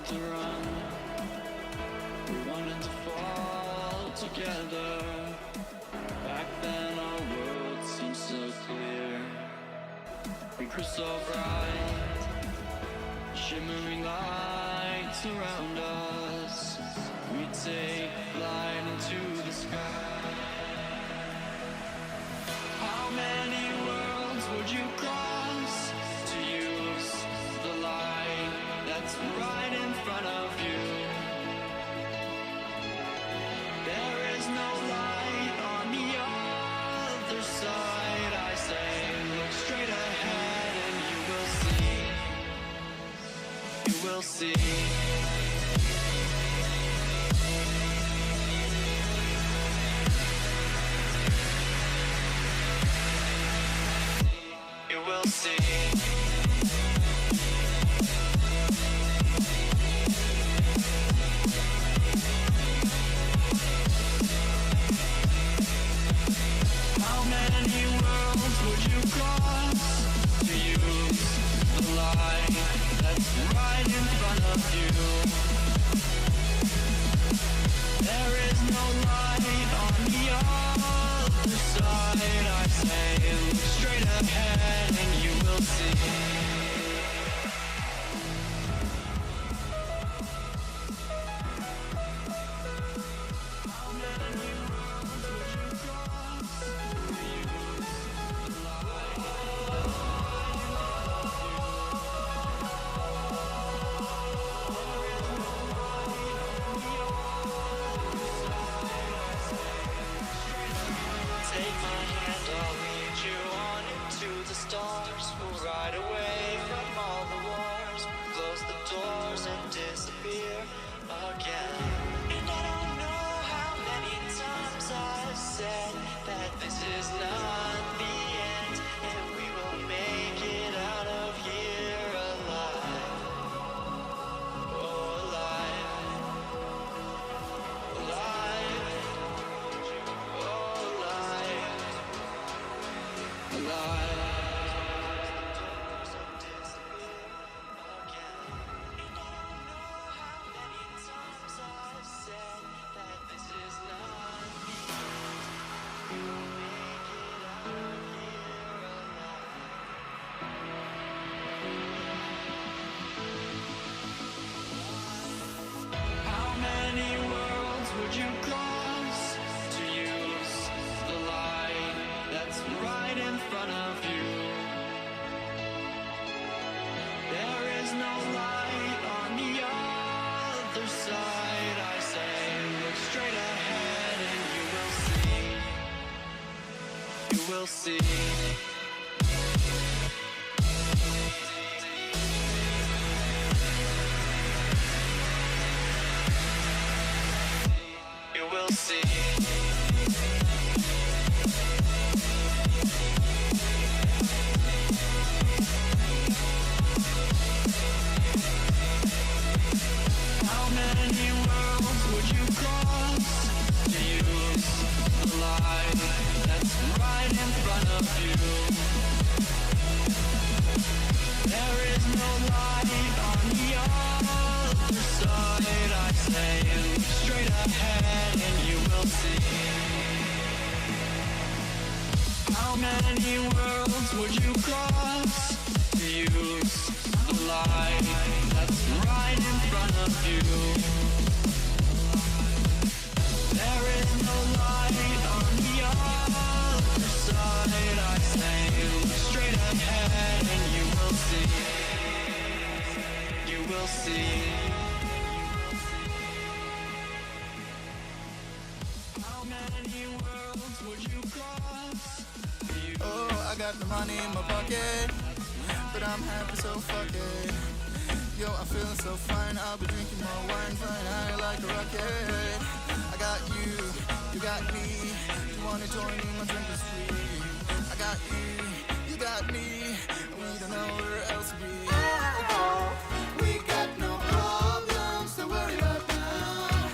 to run, we wanted to fall together. Back then our world seemed so clear, we were so bright, shimmering lights around us. We'd take flight into the sky. How many worlds would you cross to use the light that's right in front of you? There is no light on the other side. I say, look straight ahead and you will see. You will see. You will see. How many worlds would you cross to use the light that's right in front of you? There is no light on the other side. I say, look straight ahead and you will see. How many worlds would you cross to use the light? Take my hand, I'll lead you on into the stars. We'll ride away from all the wars, close the doors and disappear again. And I don't know how many times I've said that this is not the end, and we will make it out of here alive. Oh, alive. Alive. Oh, alive. Alive. How many worlds would you cross to use the light that's right in front of you? There is no light on the other side. I say, look straight ahead and you will see. You will see. You will see. How many worlds would you cross to use the light that's right in front of you? There is no light on the other side. I say, look straight ahead and you will see. How many worlds would you cross to use the light that's right in front of you? There is no light on the other side. I say, look straight ahead and you will see. You will see. How many worlds would you cross? Oh, I got the money in my pocket, but I'm happy, so fuck it. Yo, I'm feeling so fine, I'll be drinking more wine, flying high like a rocket. I got you, you got me. You wanna join me, my drink is free. I got you got me, and we don't know where else to be. We got no problems to worry about now.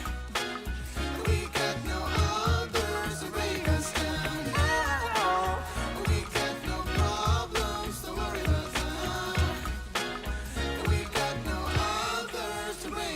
We got no others to break us down. We got no problems to worry about now. We got no others to break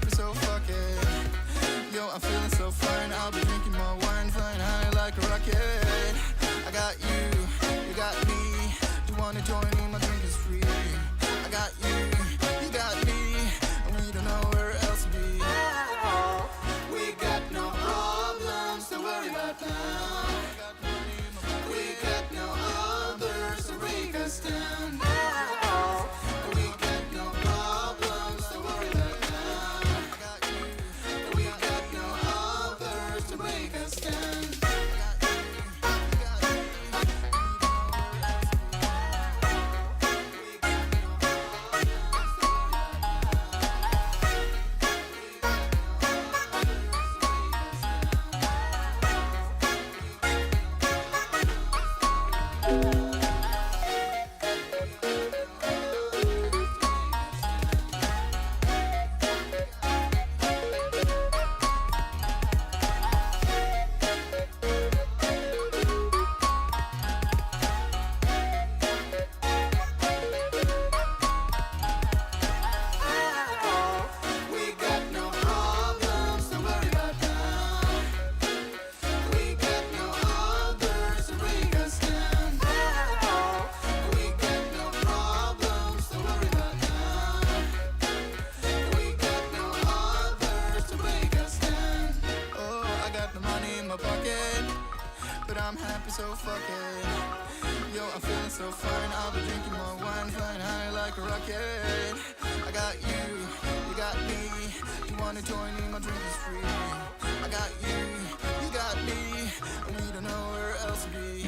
happy, so fuck it. Yo, I'm feeling so fine. I'll be drinking more wine, flying high like a rocket. I got you, you got me. You wanna join me? My drink is free. I got you, you got me, and we don't know where else to be. We got no problems to worry about now. We got no others to break us down. We got no problems to worry about now. We got no others to break us down. I'm happy, so fuck it. Yo, I'm feeling so fine. I'll be drinking more wine, flying high like a rocket. I got you, you got me. You wanna join me? My drink is free. I got you, you got me, and we don't know where else to be.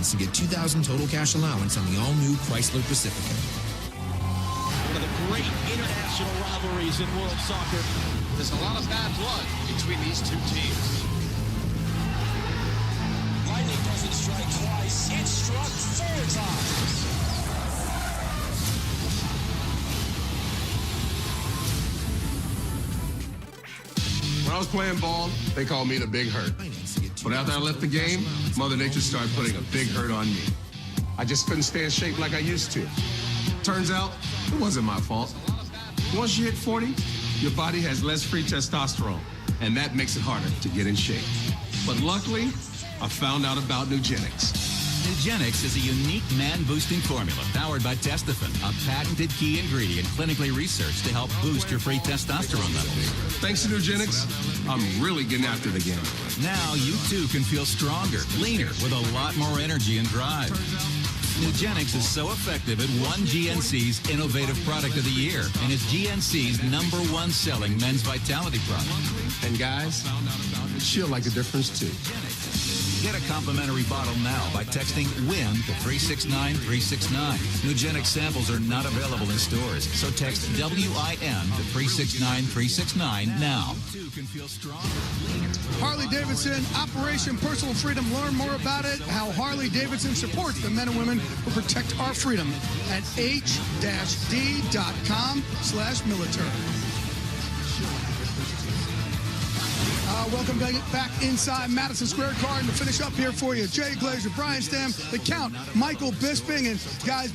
finance and get $2,000 total cash allowance on the all-new Chrysler Pacifica. One of the great international rivalries in world soccer. There's a lot of bad blood between these two teams. Lightning doesn't strike twice. It struck 4 times. When I was playing ball, they called me the Big Hurt. But after I left the game, Mother Nature started putting a big hurt on me. I just couldn't stay in shape like I used to. Turns out, it wasn't my fault. Once you hit 40, your body has less free testosterone, and that makes it harder to get in shape. But luckily, I found out about Nugenix. Nugenix is a unique man-boosting formula powered by Testofen, a patented key ingredient clinically researched to help boost your free testosterone levels. Thanks to Nugenix, I'm really getting after the game. Now you too can feel stronger, leaner, with a lot more energy and drive. Nugenix is so effective at won GNC's Innovative Product of the Year and is GNC's #1 selling men's vitality product. And guys, she'll like the difference too. Get a complimentary bottle now by texting WIN to 369-369. Nugenix samples are not available in stores, so text WIN to 369-369 now. You can feel stronger, leaner. Harley-Davidson, Operation Personal Freedom. Learn more about it, how Harley-Davidson supports the men and women who protect our freedom at h-d.com/military. Welcome back inside Madison Square Garden to finish up here for you. Jay Glazer, Brian Stam, the Count, Michael Bisping, and guys,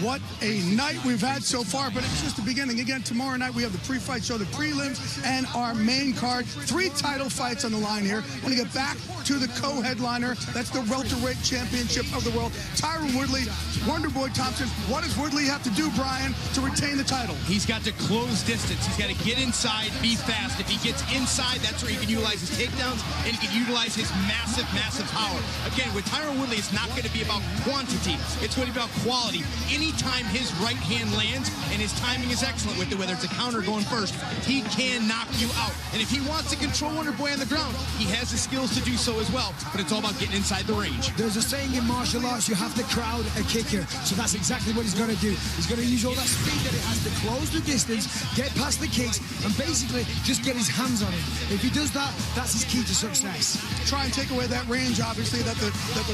what a night we've had so far, but it's just the beginning. Again, tomorrow night we have the pre-fight show, the prelims, and our main card. 3 title fights on the line here. We're going to get back to the co-headliner. That's the welterweight championship of the world. Tyron Woodley, Wonderboy Thompson. What does Woodley have to do, Brian, to retain the title? He's got to close distance. He's got to get inside, be fast. If he gets inside, that's where he can utilize his takedowns, and he can utilize his massive, massive power. Again, with Tyron Woodley, it's not going to be about quantity. It's going to be about quality. Anytime his right hand lands, and his timing is excellent with it, whether it's a counter going first, he can knock you out. And if he wants to control Wonderboy on the ground, he has the skills to do so as well, but it's all about getting inside the range. There's a saying in martial arts, you have to crowd a kicker, so that's exactly what he's going to do. He's going to use all that speed that he has to close the distance, get past the kicks, and basically just get his hands on him. If he does that, that's his key to success. Try and take away that range, obviously, that the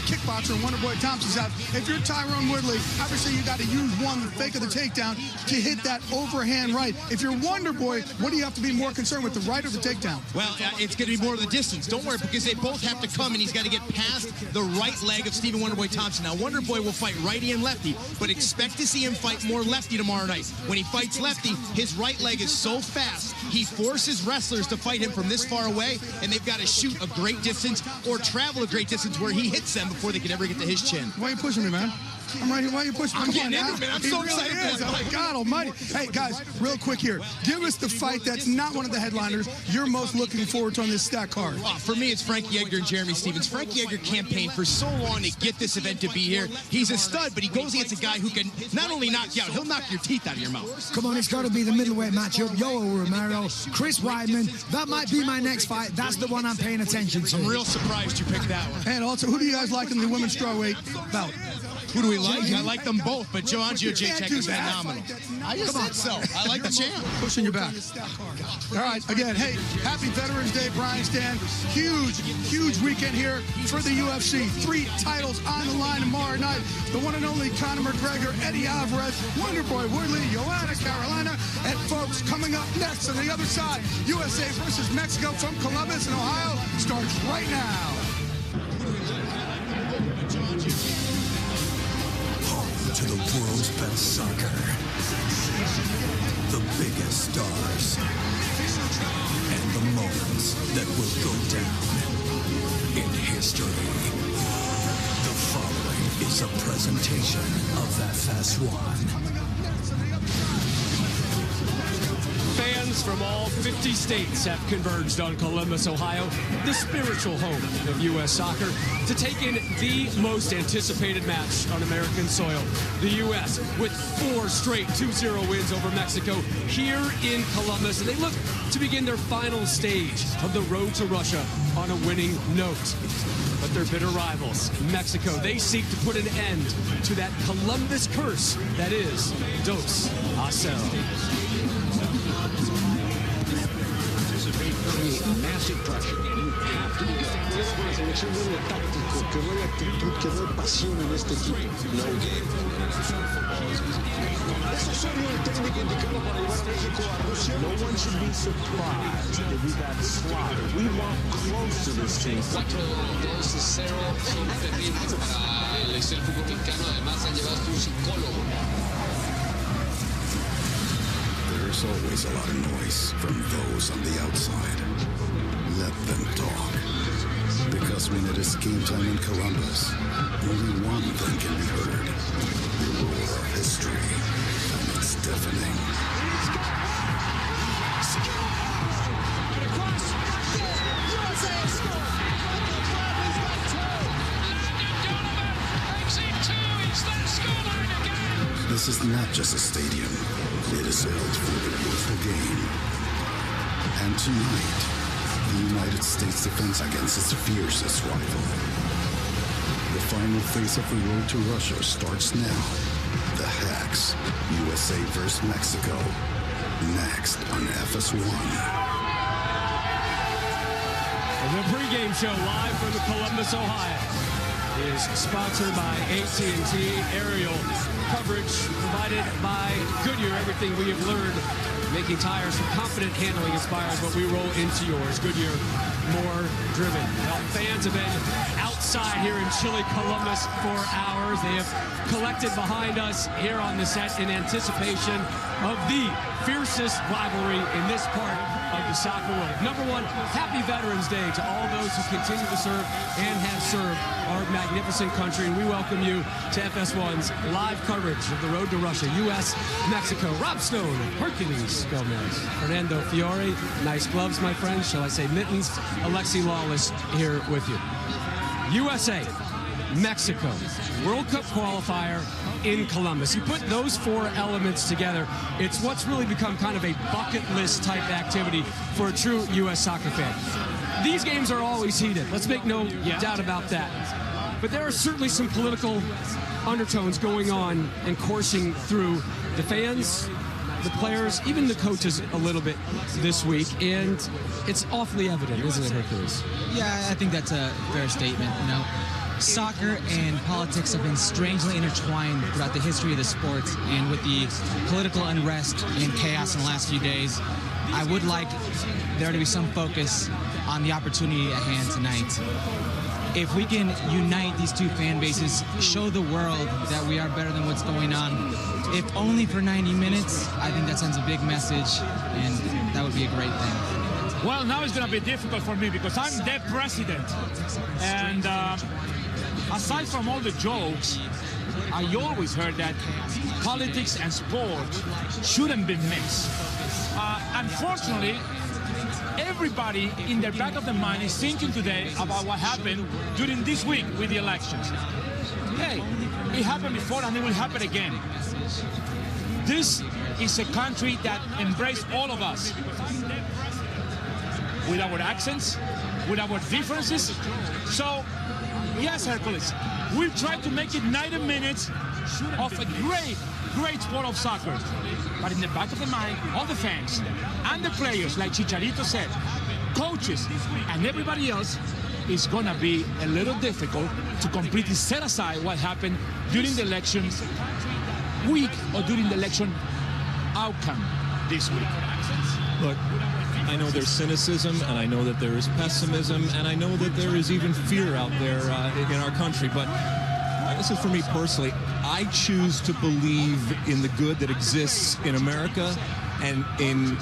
kickboxer and Wonderboy Thompson's have. If you're Tyron Woodley, obviously you got to use one, the fake of the takedown, to hit that overhand right. If you're Wonderboy, what do you have to be more concerned with, the right or the takedown? Well, it's going to be more of the distance. Don't worry, because they both have to come, and he's got to get past the right leg of Stephen Wonderboy Thompson. Now, Wonderboy will fight righty and lefty, but expect to see him fight more lefty tomorrow night. When he fights lefty, his right leg is so fast, he forces wrestlers to fight him from this far away, and they've got to shoot a great distance or travel a great distance where he hits them before they can ever get to his chin. Why are you pushing me, man? I'm right here. Why are you pushing me? I'm getting into it, man. I'm so excited. Oh, my God almighty. Hey, guys, real quick here. Give us the fight that's not one of the headliners you're most looking forward to on this stack card. For me, it's Frankie Edgar and Jeremy Stevens. Frankie Edgar campaigned for so long to get this event to be here. He's a stud, but he goes against a guy who can not only knock you out, he'll knock your teeth out of your mouth. Come on, it's got to be the middleweight matchup. Yoel Romero, Chris Weidman. That might be my next fight. That's the one I'm paying attention to. I'm real surprised you picked that one. And also, who do you guys like in the women's strawweight bout? Who do we like? I like them both, but Joe Jacek is phenomenal. I just said so. I like the champ. Pushing you back. All right, again, hey, happy Veterans Day, Brian Stan. Huge, huge weekend here for the UFC. 3 titles on the line tomorrow night. The one and only Conor McGregor, Eddie Alvarez, Wonderboy Woodley, Joanna Carolina. And folks, coming up next on the other side, USA versus Mexico from Columbus in Ohio starts right now. To the world's best soccer, the biggest stars, and the moments that will go down in history. The following is a presentation of that Fast One. Fans from all 50 states have converged on Columbus, Ohio, the spiritual home of U.S. soccer, to take in the most anticipated match on American soil. The U.S. with 4 straight 2-0 wins over Mexico here in Columbus, and they look to begin their final stage of the road to Russia on a winning note. But their bitter rivals, Mexico, they seek to put an end to that Columbus curse that is Dos a Cero. Massive pressure. You have to get una selección que no es táctico, que no hay actitud, que no hay pasión en este equipo. No game. Eso sería el técnico indicado para llevar a México a Rusia. No one should be surprised if we got slaughtered. We want close to this team. 4-2-0 son terribles para el fútbol mexicano. Además han llevado a un psicólogo. There's always a lot of noise from those on the outside. Let them talk. Because when it is game time in Columbus, only one thing can be heard. The roar of history. And it's deafening. This is not just a stadium. It is built for the beautiful game. And tonight, the United States defends against its fiercest rival. The final phase of the road to Russia starts now. The Hacks, USA vs. Mexico. Next on FS1. The pregame show live from Columbus, Ohio is sponsored by AT&T. Aerial coverage provided by Goodyear. Everything we have learned making tires for confident handling inspires what we roll into yours. Goodyear, more driven. Well, fans have been outside here in chilly Columbus for hours. They have collected behind us here on the set in anticipation of the fiercest rivalry in this part of the soccer world. Number one, happy Veterans Day to all those who continue to serve and have served our magnificent country. And we welcome you to FS1's live coverage of the road to Russia, U.S., Mexico. Rob Stone, Hercules Gomez, Fernando Fiore, nice gloves, my friends. Shall I say mittens? Alexi Lawless here with you. USA, Mexico, World Cup qualifier in Columbus. You put those 4 elements together, it's what's really become kind of a bucket list type activity for a true U.S. soccer fan. These games are always heated. Let's make no doubt about that. But there are certainly some political undertones going on and coursing through the fans, the players, even the coaches a little bit this week, and it's awfully evident, isn't it, Hercules? Yeah, I think that's a fair statement. You know, soccer and politics have been strangely intertwined throughout the history of the sport, and with the political unrest and chaos in the last few days, I would like there to be some focus on the opportunity at hand tonight. If we can unite these 2 fan bases, show the world that we are better than what's going on, if only for 90 minutes, I think that sends a big message, and that would be a great thing. Well, now it's going to be difficult for me because I'm the president. And aside from all the jokes, I always heard that politics and sport shouldn't be mixed. Unfortunately, everybody in the back of the mind is thinking today about what happened during this week with the elections. Hey, it happened before and it will happen again. This is a country that embraced all of us. With our accents, with our differences. So, yes, Hercules, we'll try to make it 90 minutes of a great sport of soccer. But in the back of the mind, all the fans and the players, like Chicharito said, coaches and everybody else, it's going to be a little difficult to completely set aside what happened during the election week or during the election outcome this week. Look, I know there's cynicism, and I know that there is pessimism, and I know that there is even fear out there in our country, but this is for me personally. I choose to believe in the good that exists in America and in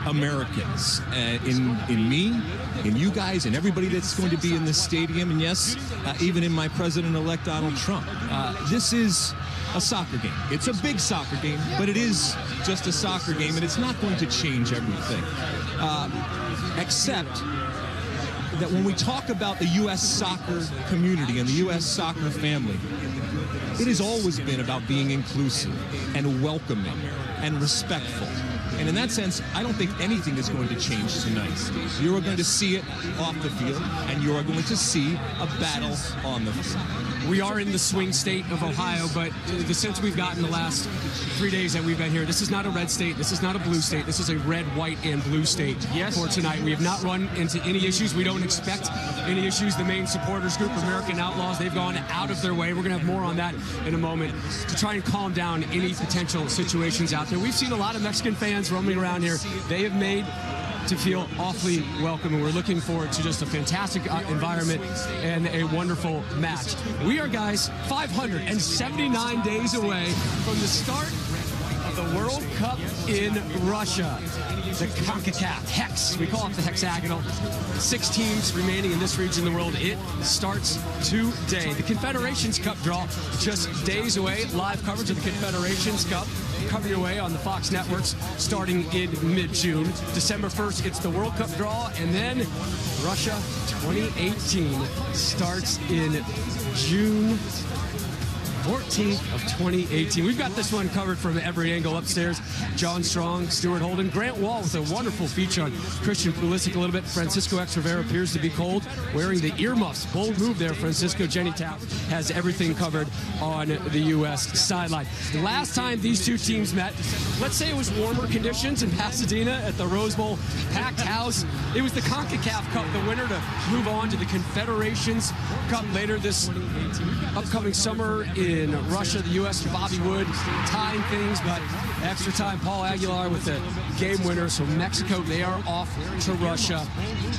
Americans, in me, in you guys, and everybody that's going to be in this stadium, and yes, even in my President-elect Donald Trump. This is a soccer game. It's a big soccer game, but it is just a soccer game, and it's not going to change everything. Except that when we talk about the U.S. soccer community and the U.S. soccer family, it has always been about being inclusive and welcoming and respectful. And in that sense, I don't think anything is going to change tonight. You are going to see it off the field, and you are going to see a battle on the field. We are in the swing state of Ohio, but the sense we've gotten the last 3 days that we've been here, this is not a red state, this is not a blue state, this is a red, white, and blue state for tonight. We have not run into any issues. We don't expect any issues. The main supporters group, American Outlaws, they've gone out of their way. We're going to have more on that in a moment to try and calm down any potential situations out there. We've seen a lot of Mexican fans roaming around here. They have made to feel awfully welcome, and we're looking forward to just a fantastic environment and a wonderful match. We are, guys, 579 days away from the start of the World Cup in Russia. The CONCACAF Hex, we call it the hexagonal. 6 teams remaining in this region of the world. It starts today. The Confederations Cup draw just days away. Live coverage of the Confederations Cup coming your way on the Fox networks starting in mid-June. December 1st, it's the World Cup draw, and then Russia 2018 starts in June 14th of 2018. We've got this one covered from every angle upstairs. John Strong, Stuart Holden, Grant Wall with a wonderful feature on Christian Pulisic a little bit. Francisco Extravera appears to be cold, wearing the earmuffs. Bold move there, Francisco. Jenny Tapp has everything covered on the U.S. sideline. The last time these two teams met, let's say it was warmer conditions in Pasadena at the Rose Bowl, packed house. It was the CONCACAF Cup, the winner to move on to the Confederations Cup later this upcoming summer in Russia. The U.S. Bobby Wood tying things, but extra time, Paul Aguilar with the game winner. So Mexico, they are off to Russia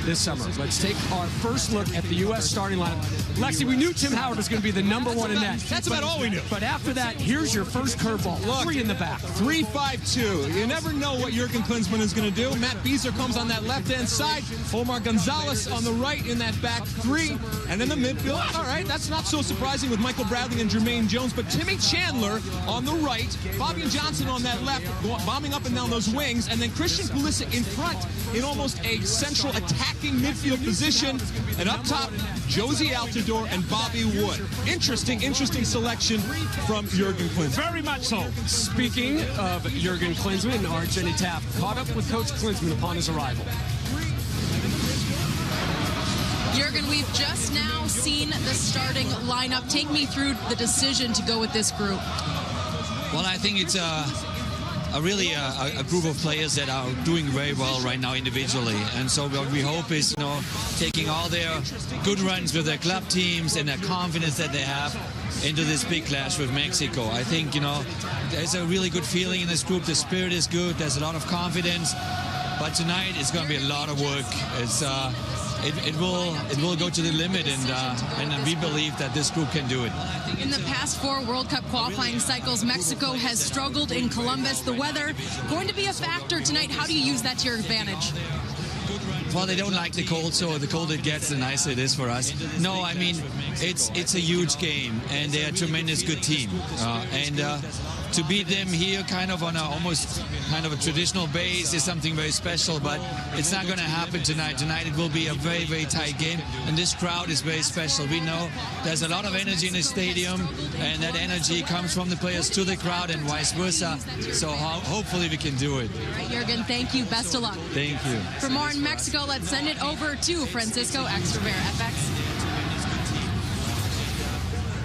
this summer. Let's take our first look at the U.S. starting lineup. Lexi, we knew Tim Howard was going to be the number one in net. That's about all we knew. But after that, here's your first curveball. Look, 3 in the back. 3-5-2. You never know what Jurgen Klinsmann is going to do. Matt Beazer comes on that left-hand side. Omar Gonzalez on the right in that back 3. And in the midfield, all right, that's not so surprising with Michael Bradley and Jermaine Jones. But Timmy Chandler on the right, Fabian Johnson on that left, bombing up and down those wings, and then Christian Pulisic in front in almost a central attacking midfield position. And up top, Josie Altidore and Bobby Wood. Interesting selection from Jurgen Klinsmann. Very much so. Speaking of Jurgen Klinsmann, our Jenny Tapp caught up with Coach Klinsmann upon his arrival. Jurgen, we've just now seen the starting lineup. Take me through the decision to go with this group. Well, I think it's a group of players that are doing very well right now individually. And so what we hope is, taking all their good runs with their club teams and their confidence that they have into this big clash with Mexico. I think, there's a really good feeling in this group. The spirit is good. There's a lot of confidence. But tonight it's going to be a lot of work. It's it will go to the limit, and we believe that this group can do it. In the past 4 World Cup qualifying cycles, Mexico has struggled in Columbus. The weather going to be a factor tonight. How do you use that to your advantage? Well, they don't like the cold, so the colder it gets, the nicer it is for us. No, I mean, it's a huge game, and they're a tremendous good team. To beat them here kind of on almost a traditional base is something very special, but it's not going to happen tonight. Tonight it will be a very, very tight game, and this crowd is very special. We know there's a lot of energy in the stadium, and that energy comes from the players to the crowd and vice versa. So hopefully we can do it. All right, Jurgen, thank you. Best of luck. Thank you. For more in Mexico, let's send it over to Francisco Extravera, FX.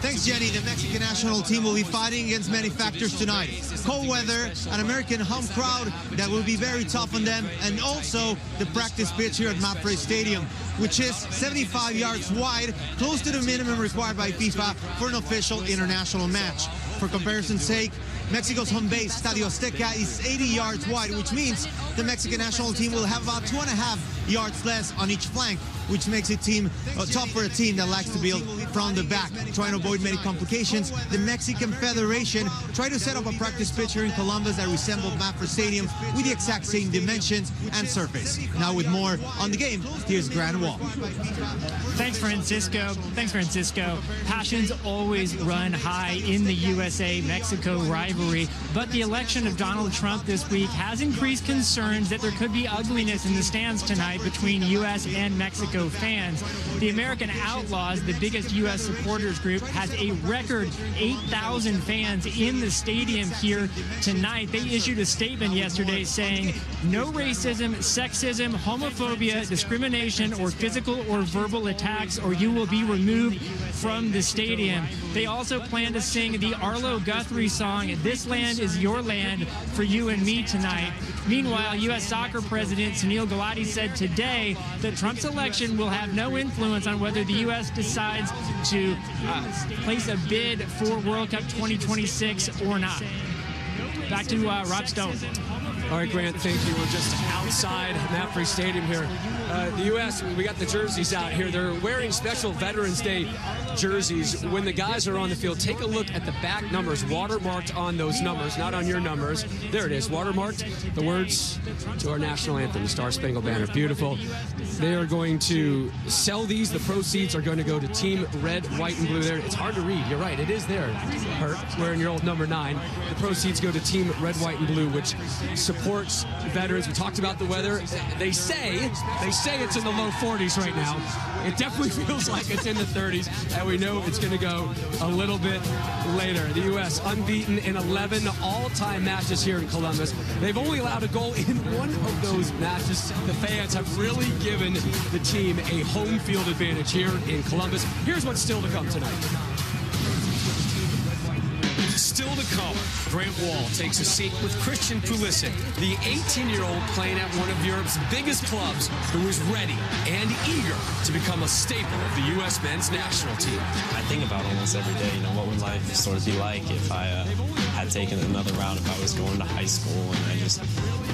Thanks, Jenny. The Mexican national team will be fighting against many factors tonight. Cold weather, an American home crowd that will be very tough on them, and also the practice pitch here at Mapfre Stadium, which is 75 yards wide, close to the minimum required by FIFA for an official international match. For comparison's sake, Mexico's home base, Estadio Azteca, is 80 yards wide, which means the Mexican national team will have about 2.5 yards less on each flank, which makes it tough for a team that likes to build from the back, trying to avoid many complications. The Mexican Federation tried to set up a practice pitch here in Columbus that resembled MAPFRE Stadium with the exact same dimensions and surface. Now with more on the game, here's Grant Wall. Thanks, Francisco. Passions always run high in the USA-Mexico rivalry, but the election of Donald Trump this week has increased concerns that there could be ugliness in the stands tonight between U.S. and Mexico fans. The American Outlaws, the biggest U.S. supporters group, has a record 8,000 fans in the stadium here tonight. They issued a statement yesterday saying, "No racism, sexism, homophobia, discrimination, or physical or verbal attacks, or you will be removed from the stadium." They also plan to sing the Arlo Guthrie song, "This Land is Your Land," for you and me tonight. Meanwhile, U.S. Soccer President Sunil Gulati said today that Trump's election will have no influence on whether the U.S. decides to place a bid for World Cup 2026 or not. Back to Rob Stone. All right, Grant, thank you. We're just outside MAPFRE Stadium here. The U.S., we got the jerseys out here. They're wearing special Veterans Day jerseys. When the guys are on the field, take a look at the back numbers, watermarked on those numbers, not on your numbers. There it is, watermarked. The words to our national anthem, the Star Spangled Banner. Beautiful. They are going to sell these. The proceeds are going to go to Team Red, White, and Blue there. It's hard to read. You're right. It is there, Hurt, wearing your old number 9. The proceeds go to Team Red, White, and Blue, which supports veterans. We talked about the weather. They say it's in the low 40s right now. It definitely feels like it's in the 30s, and we know it's going to go a little bit later. The U.S. unbeaten in 11 all-time matches here in Columbus. They've only allowed a goal in one of those matches. The fans have really given the team a home field advantage here in Columbus. Here's what's still to come tonight. Still to come, Grant Wall takes a seat with Christian Pulisic, the 18-year-old playing at one of Europe's biggest clubs who is ready and eager to become a staple of the U.S. men's national team. I think about almost every day, what would life sort of be like if I had taken another route, if I was going to high school and I just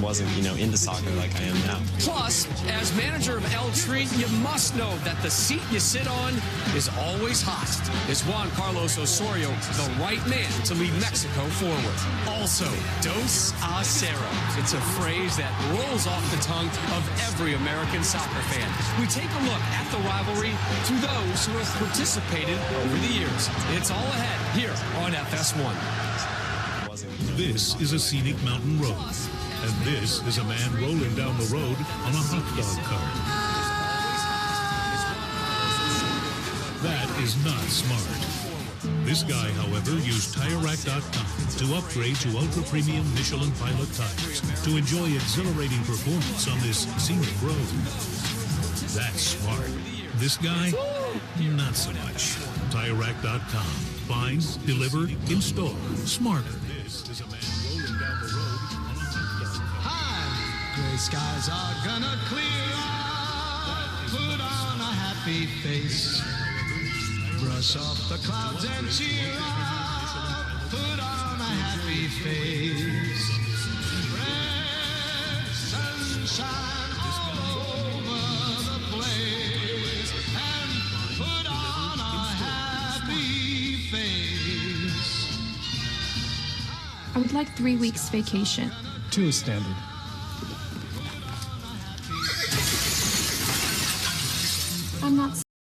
wasn't, into soccer like I am now. Plus, as manager of El Tri, you must know that the seat you sit on is always hot. Is Juan Carlos Osorio the right man to lead Mexico forward? Also, dos a cero. It's a phrase that rolls off the tongue of every American soccer fan. We take a look at the rivalry through those who have participated over the years. It's all ahead here on FS1. This is a scenic mountain road, and this is a man rolling down the road on a hot dog cart. That is not smart. This guy, however, used TireRack.com to upgrade to ultra-premium Michelin Pilot tires to enjoy exhilarating performance on this scenic road. That's smart. This guy, not so much. TireRack.com. Find, deliver, install. Smarter. This is a man rolling down the road on a hot dog cart. Gray skies are gonna clear up. Put on a happy face. Brush off the clouds and cheer up. Put on a happy face. Red sunshine all over the place. And put on a happy face. I would like 3 weeks vacation. 2 is standard. I'm not